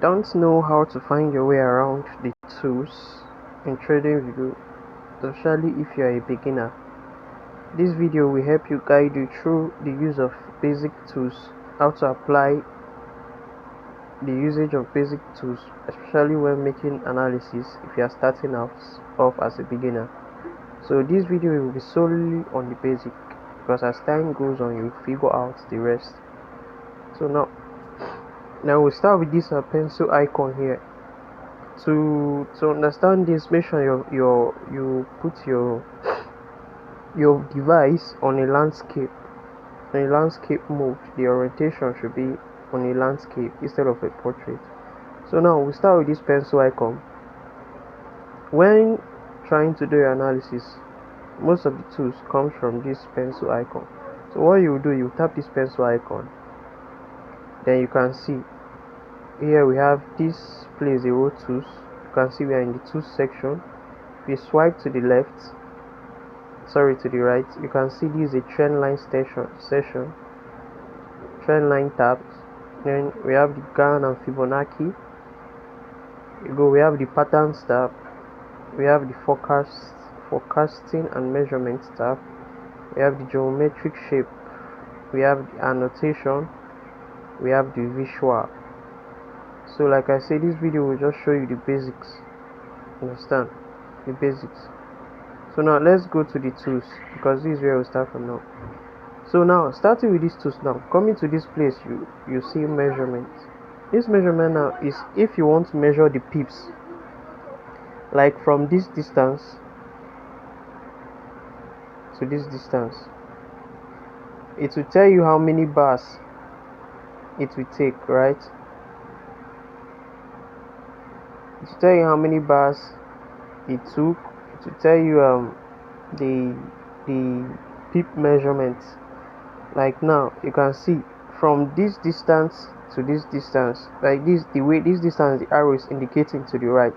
Don't know how to find your way around the tools in TradingView, especially if you are a beginner. This video will help you guide you through the use of basic tools, how to apply the usage of basic tools, especially when making analysis if you are starting off as a beginner. So this video will be solely on the basic, because as time goes on you figure out the rest. So now we'll start with this pencil icon here. To understand this, make sure you put your device on a landscape mode. The orientation should be on a landscape instead of a portrait. So now we start with this pencil icon. When trying to do your analysis, most of the tools comes from this pencil icon. So what you do, you tap this pencil icon, then you can see here we have this place, the row tools. You can see we are in the tools section. If you swipe to the right, you can see this is a trend line session, trend line tabs. Then we have the Gann and Fibonacci. We have the patterns tab, we have the forecasting and measurement tab, we have the geometric shape, we have the annotation, we have the visual. So like I said, this video will just show you the basics. Understand? The basics. So now let's go to the tools, because this is where we'll start from now. So now, starting with these tools, now coming to this place, you see measurement. This measurement now is if you want to measure the pips, like from this distance to this distance, it will tell you how many bars it will take, right? It will tell you how many bars it took. It will tell you the pip measurement. Like now you can see from this distance to this distance, like this, the way this distance, the arrow is indicating to the right,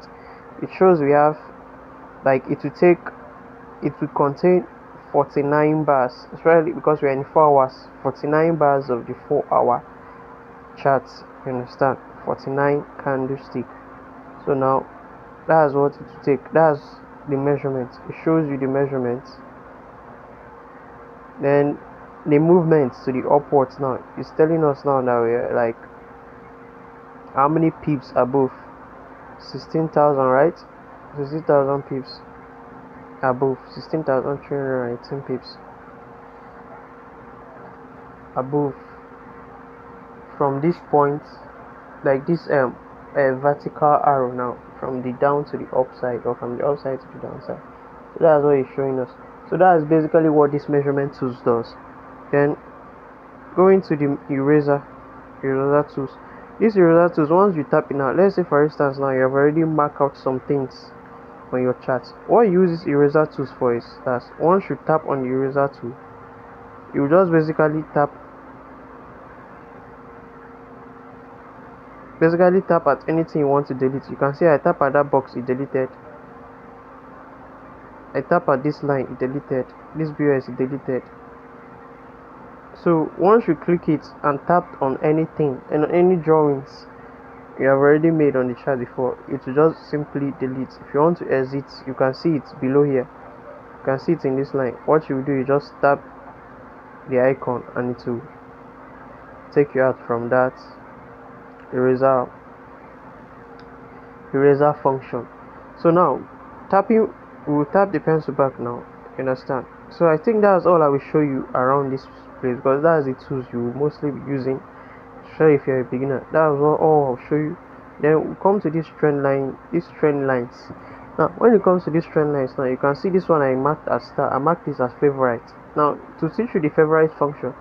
it shows we have, like, it will contain 49 bars, especially because we are in 4 hours. 49 bars of the 4-hour charts, you understand? 49 candlestick. So now that's what it will take. That's the measurement. It shows you the measurements. Then the movements to the upwards, now it's telling us now that we're like how many pips above 16,000, right? 16,000 pips above, 16,318 pips above from this point, like this vertical arrow now, from the down to the upside, or from the upside to the downside. So that's what it's showing us. So that is basically what this measurement tools does. Then going to the eraser tools. This eraser tools, once you tap it now, let's say for instance now you have already marked out some things on your chart. What you use this eraser tools for is that once you tap on the eraser tool, you just basically tap at anything you want to delete. You can see I tap at that box, it deleted. I tap at this line, it deleted. This BOS, it deleted. So once you click it and tap on anything and on any drawings you have already made on the chart before, it will just simply delete. If you want to exit, you can see it below here. You can see it in this line. What you do, you just tap the icon and it will take you out from that eraser function. So now we will tap the pencil back now, you understand? So I think that's all I will show you around this place, because that's the tools you will mostly be using, especially if you're a beginner. That was all I'll show you. Then we come to this trend lines. Now when it comes to these trend lines, now you can see this one I marked as star. I marked this as favorite. Now to teach you the favorite function,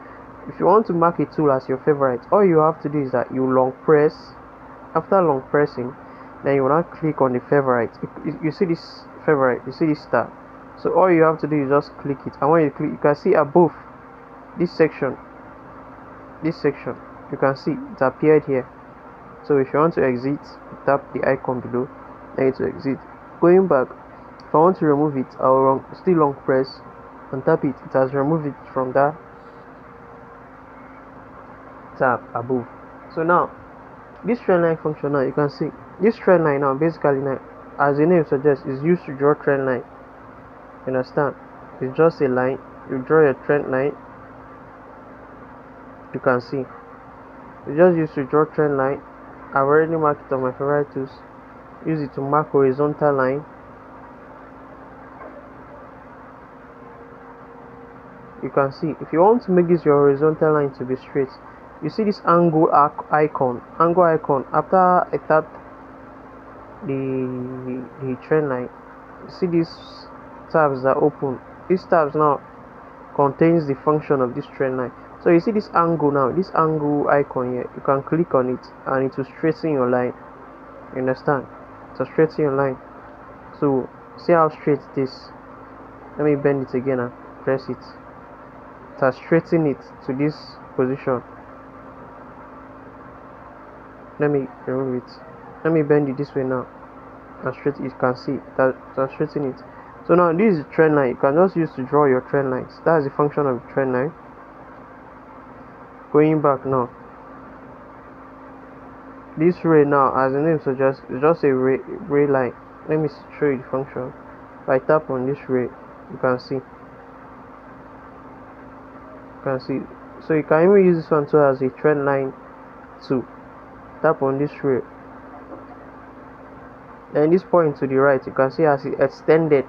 if you want to mark a tool as your favorite, all you have to do is that you long press. After long pressing, then you will now click on the favorite. You see this favorite, you see this star. So all you have to do is just click it, and when you click, you can see above this section, you can see it appeared here. So if you want to exit, tap the icon below, then it will exit. Going back, if I want to remove it, I will still long press and tap it. It has removed it from that tab above. So now this trend line function now, you can see this trend line now basically now, as the name suggests, is used to draw trend line. You understand? It's just a line. You draw your trend line. You can see it's just used to draw trend line. I've already marked it on my favorite tools. Use it to mark horizontal line. You can see if you want to make this your horizontal line to be straight, you see this angle icon. After I tap the trend line, you see these tabs that open. These tabs now contains the function of this trend line. So you see this angle now, this angle icon here, you can click on it and it will straighten your line. You understand? To straighten your line. So see how straight it is. Let me bend it again and press it. To straighten it to this position. Let me remove it. Let me bend it this way now and straight. You can see that to straighten it. So now this is the trend line. You can just use to draw your trend lines. That's the function of the trend line. Going back now, this ray now, as the name suggests, is just a ray line. Let me show you the function. If I tap on this ray, you can see. So you can even use this one too as a trend line too. Tap on this ray, and this point to the right, you can see as it extended.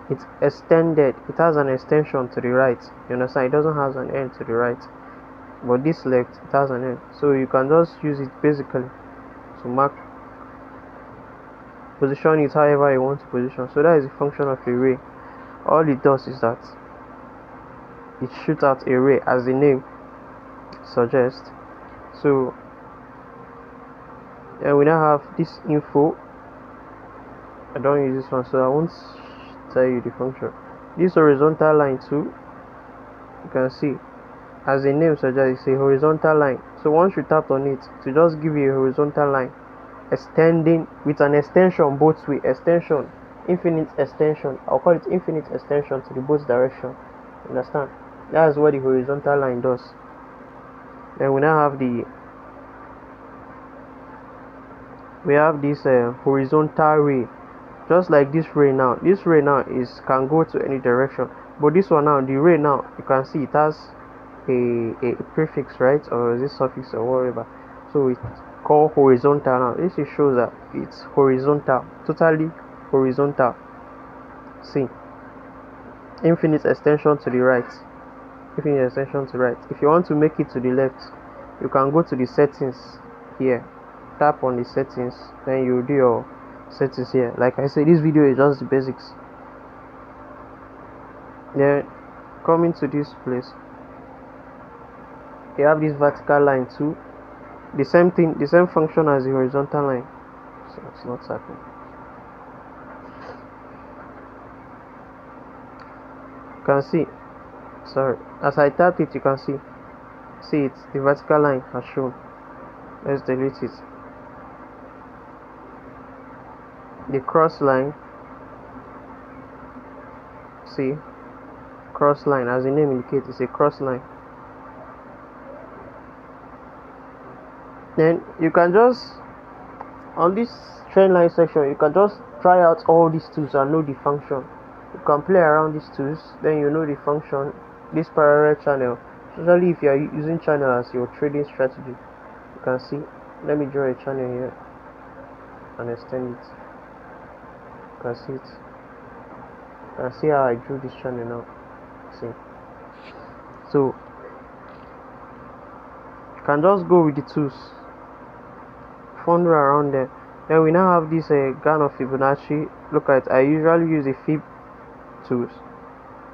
It's extended. It has an extension to the right. You understand? It doesn't have an end to the right, but this left, it has an end. So you can just use it basically to mark, position it however you want to position. So that is the function of a ray. All it does is that it shoots out a ray, as the name suggests. So and we now have this info. I don't use this one, so I won't tell you the function. This horizontal line too, you can see as the name suggests, it's a horizontal line. So once you tap on it, to just give you a horizontal line extending with an extension both way, extension, infinite extension. I'll call it infinite extension to the both direction. Understand? That's what the horizontal line does. Then we now have this horizontal ray, just like this ray now. This ray now can go to any direction, but this one now, the ray now, you can see it has a prefix, right, or is this suffix or whatever. So it's called horizontal now. This shows that it's horizontal, totally horizontal. See, infinite extension to the right, infinite extension to the right. If you want to make it to the left, you can go to the settings here, tap on the settings, then you do your settings here. Like I said, this video is just the basics. Then coming to this place, you have this vertical line too. The same thing, the same function as the horizontal line. So it's not happening. You can see, sorry, as I tap it, you can see it, the vertical line has shown. Let's delete it. The cross line, see, cross line, as the name indicates, is a cross line. Then you can just, on this trend line section, you can just try out all these tools and know the function. You can play around these tools, then you know the function. This parallel channel, especially if you are using channel as your trading strategy, you can see. Let me draw a channel here and extend it. You can see it. You can see how I drew this channel now. See. So you can just go with the tools, fondle around there. Then we now have this gun of Fibonacci. Look at it. I usually use the Fib tools.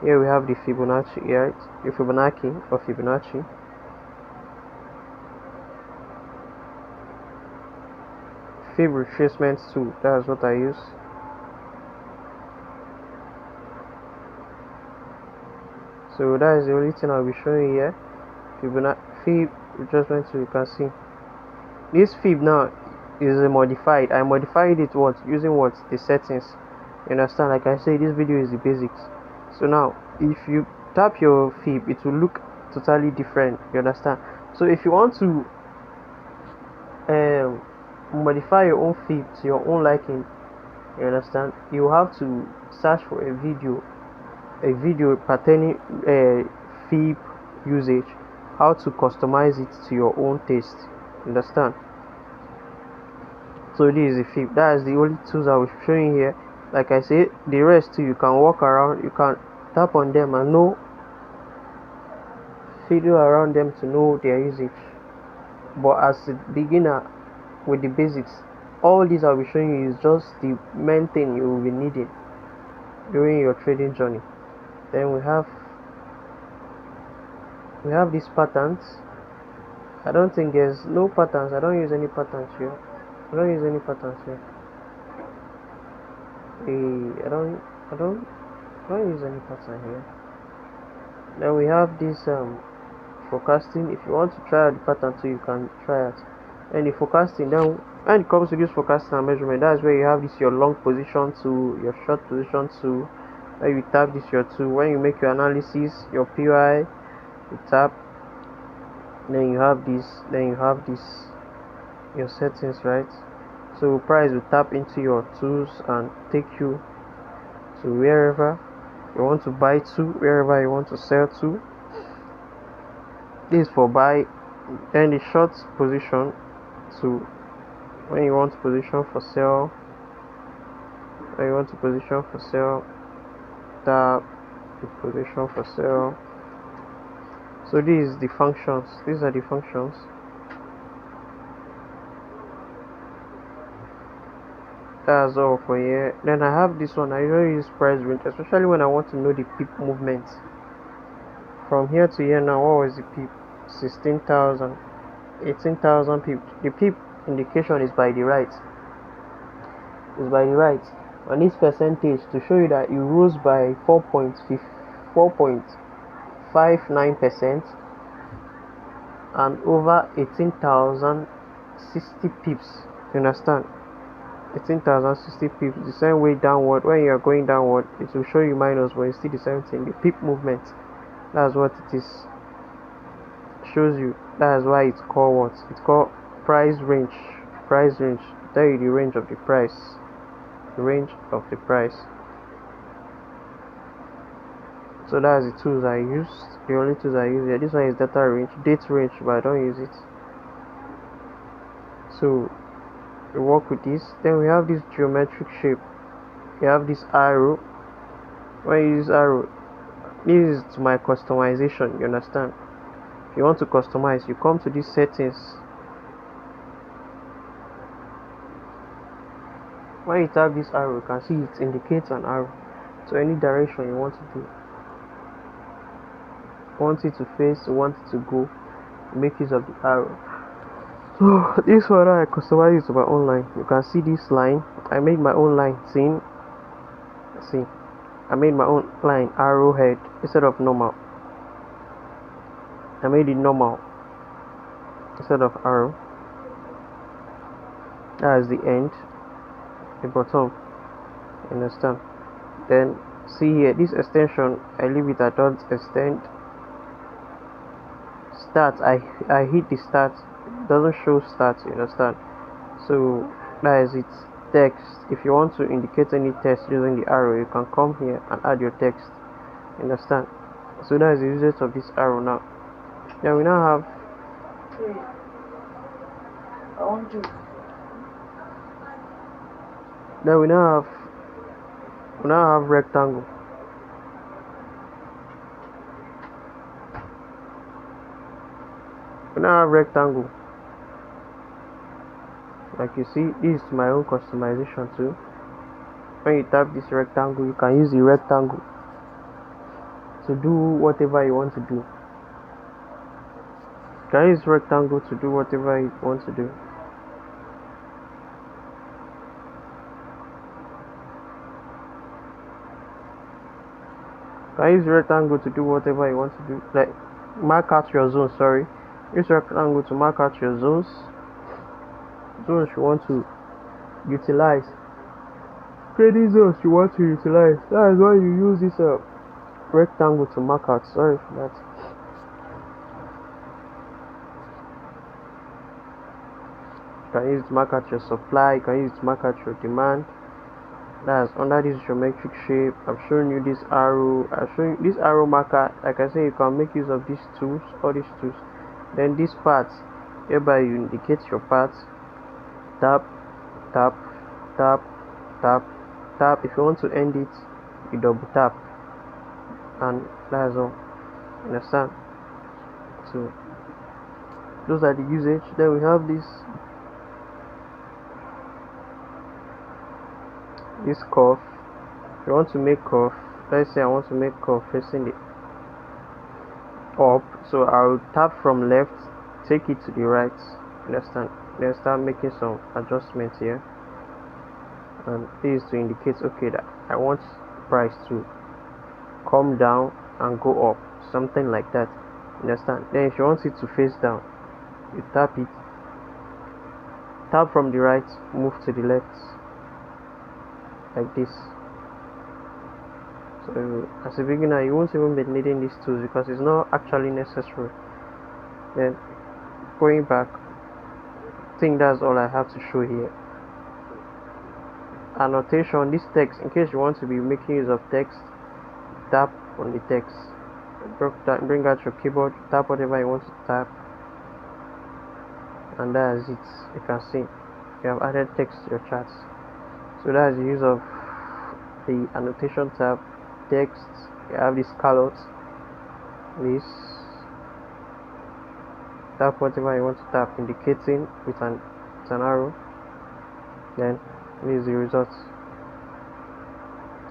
Here we have the Fibonacci, right? The Fibonacci or Fibonacci. Fib retracement tool. That's what I use. So that is the only thing I'll be showing you here. Fib retracement tool. You can see this Fib now is modified. I modified it using the settings. You understand? Like I say, this video is the basics. So now if you tap your Fib, it will look totally different. You understand? So if you want to modify your own feed to your own liking, you understand, you have to search for a video pertaining feed usage, how to customize it to your own taste, understand. So this is the feed. That is the only tools I was showing here. Like I said, the rest too, you can walk around, you can tap on them and know, fiddle around them to know their usage. But as a beginner with the basics, all these I'll be showing you is just the main thing you will be needing during your trading journey. Then we have these patterns. I don't think there's no patterns. I don't use any patterns here. I don't use any patterns here. I don't use any pattern here. Then we have this forecasting. If you want to try out the pattern too, you can try it. And the forecasting, then when it comes to this forecasting and measurement, that's where you have this your long position to your short position to. When you tap this your tool, when you make your analysis, your PI, you tap. Then you have this. Your settings, right? So price will tap into your tools and take you to wherever you want to buy to, wherever you want to sell to. This is for buy. Then the short position to when you want to position for sell. When you want to position for sell, tap the position for sell. So these are the functions. That's all for here. Then I have this one. I usually use price range, especially when I want to know the peak movement. From here to here now, what was the peak? 16,000, 18,000 pips. The pip indication is by the right. And this percentage to show you that you rose by 4.59% and over 18,060 pips. You understand? 18,060 pips. The same way downward. When you are going downward, it will show you minus, but it's still the same thing. The pip movement. That's what it is. Shows you. That's why it's called what? It's called price range. Tell you the range of the price. So that's the tools I used. The only tools I use here. This one is data range, date range, but I don't use it. So we work with this. Then we have this geometric shape. You have this arrow. When you use arrow, this is my customization. You understand? If you want to customize, you come to these settings. When you tap this arrow, you can see it indicates an arrow to any direction you want to do. Want it to face, want it to go, make use of the arrow. So this one I customize it to my own line. You can see this line. I made my own line. See, I made my own line arrowhead instead of normal. I made it normal instead of arrow. That is the end, the bottom. Understand? Then see here, this extension, I leave it at don't extend. Start, I hit the start. It doesn't show start. You understand? So that is it. Text. If you want to indicate any text using the arrow, you can come here and add your text. Understand? So that is the usage of this arrow now. Then we now have we now have rectangle. We now have rectangle. Like you see, this is my own customization too. When you tap this rectangle, you can use the rectangle to do whatever you want to do. You can use rectangle to do whatever you want to do. You can use rectangle to do whatever you want to do. Like mark out your zone. Sorry, use rectangle to mark out your zones. Zones you want to utilize. Trading zones you want to utilize. That is why you use this rectangle to mark out. Sorry for that. can use it to mark out your supply, you can use it to mark out your demand. That's under this geometric shape. I've shown you this arrow. I've shown you this arrow marker. Like I say, you can make use of these tools, all these tools. Then this part, hereby you indicate your part. Tap, tap, tap, tap, tap. If you want to end it, you double tap, and that's all. Understand? So those are the usage. Then we have this curve. If you want to make curve, let's say I want to make curve facing it up, so I'll tap from left, take it to the right. Understand? Then start making some adjustments here, and this is to indicate, okay, that I want price to come down and go up, something like that. Understand? Then if you want it to face down, you tap it, tap from the right, move to the left, like this. So as a beginner, you won't even be needing these tools because it's not actually necessary. Then going back, I think that's all I have to show here. Annotation, this text, in case you want to be making use of text, tap on the text, bring out your keyboard, tap whatever you want to tap, and that's it. You can see you have added text to your charts. So that's the use of the annotation tab. Text, you have this callouts, this, tap whatever you want to tap, indicating with an arrow. Then this is the results.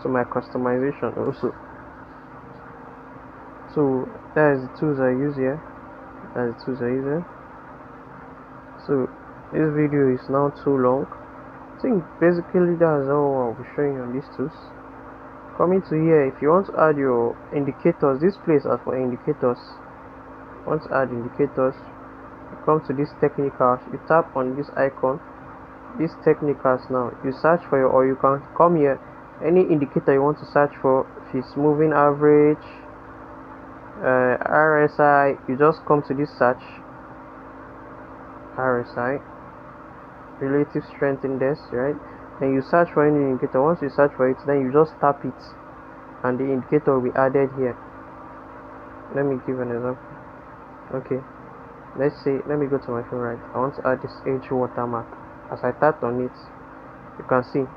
So my customization also. So that is the tools I use here. So this video is now too long. I think basically that's all I'll be showing you on these tools. Coming to here, if you want to add your indicators, this place is for indicators. Want to add indicators, you come to this technicals, you tap on this icon, these technicals. Now you search for your, or you can come here, any indicator you want to search for. If it's moving average, RSI, you just come to this search, RSI, relative strength index, right? And you search for any indicator. Once you search for it, then you just tap it and the indicator will be added here. Let me give an example. Okay, let's say, let me go to my phone, right? I want to add this edge watermark. As I tap on it, you can see,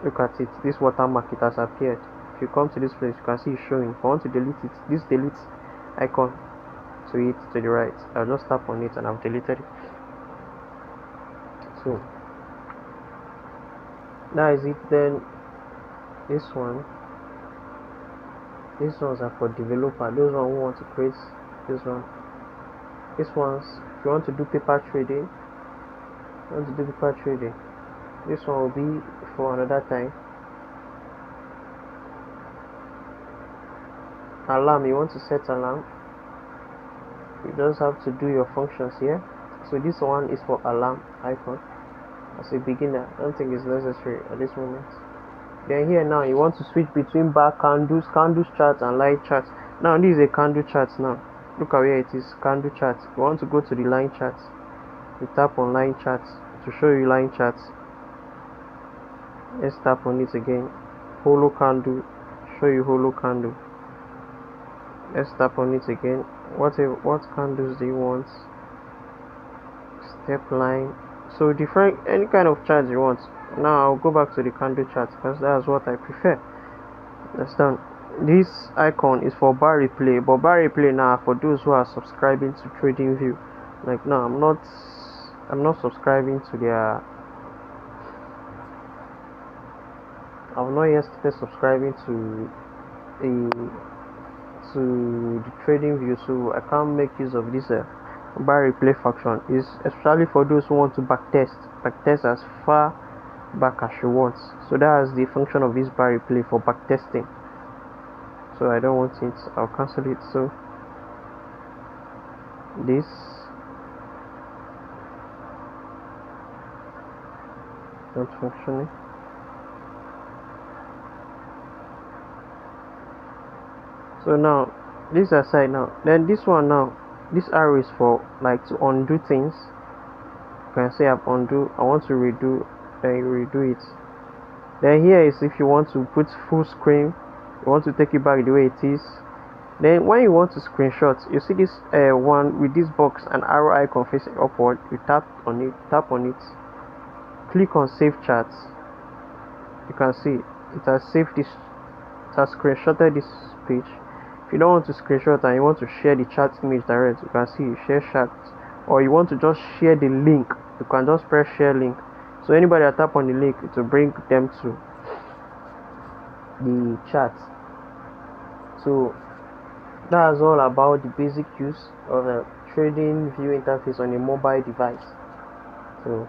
look at it, this watermark, it has appeared. If you come to this place, you can see it's showing. If I want to delete it, this delete icon to it to the right, I'll just tap on it and I've deleted it. So that is it. Then these ones are for developer, those ones who want to create these ones. If you want to do paper trading, this one will be for another time. Alarm, you want to set alarm, you just have to do your functions here. So this one is for alarm icon. As a beginner, I don't think it's necessary at this moment. Then here now you want to switch between bar candles charts and line charts. Now this is a candle chart. Now look at where it is, candle charts. You want to go to the line charts, you tap on line charts to show you line charts. Let's tap on it again, hollow candle, show you hollow candle. Let's tap on it again. What candles do you want? Step line. So different, any kind of chart you want. Now I'll go back to the candle chart because that's what I prefer. Understand? This icon is for bar replay, but bar replay now for those who are subscribing to TradingView. Like now, I'm not subscribing to their. I've not yet started subscribing to the TradingView, so I can't make use of this bar replay function. Is especially for those who want to backtest as far back as you want. So that is the function of this bar replay, for backtesting. So I don't want it, I'll cancel it. So this not functioning. So now this aside, now then this one, now this arrow is for like to undo things. can say I want to redo, then you redo it. Then here is if you want to put full screen, you want to take it back the way it is. Then when you want to screenshot, you see this one with this box and arrow icon facing upward. You tap on it, click on save chart. You can see it has saved this, it has screenshotted this page. If you don't want to screenshot and you want to share the chat image direct, you can see share chat, or you want to just share the link, you can just press share link. So anybody that tap on the link, it will bring them to the chat. So that's all about the basic use of the trading view interface on a mobile device. So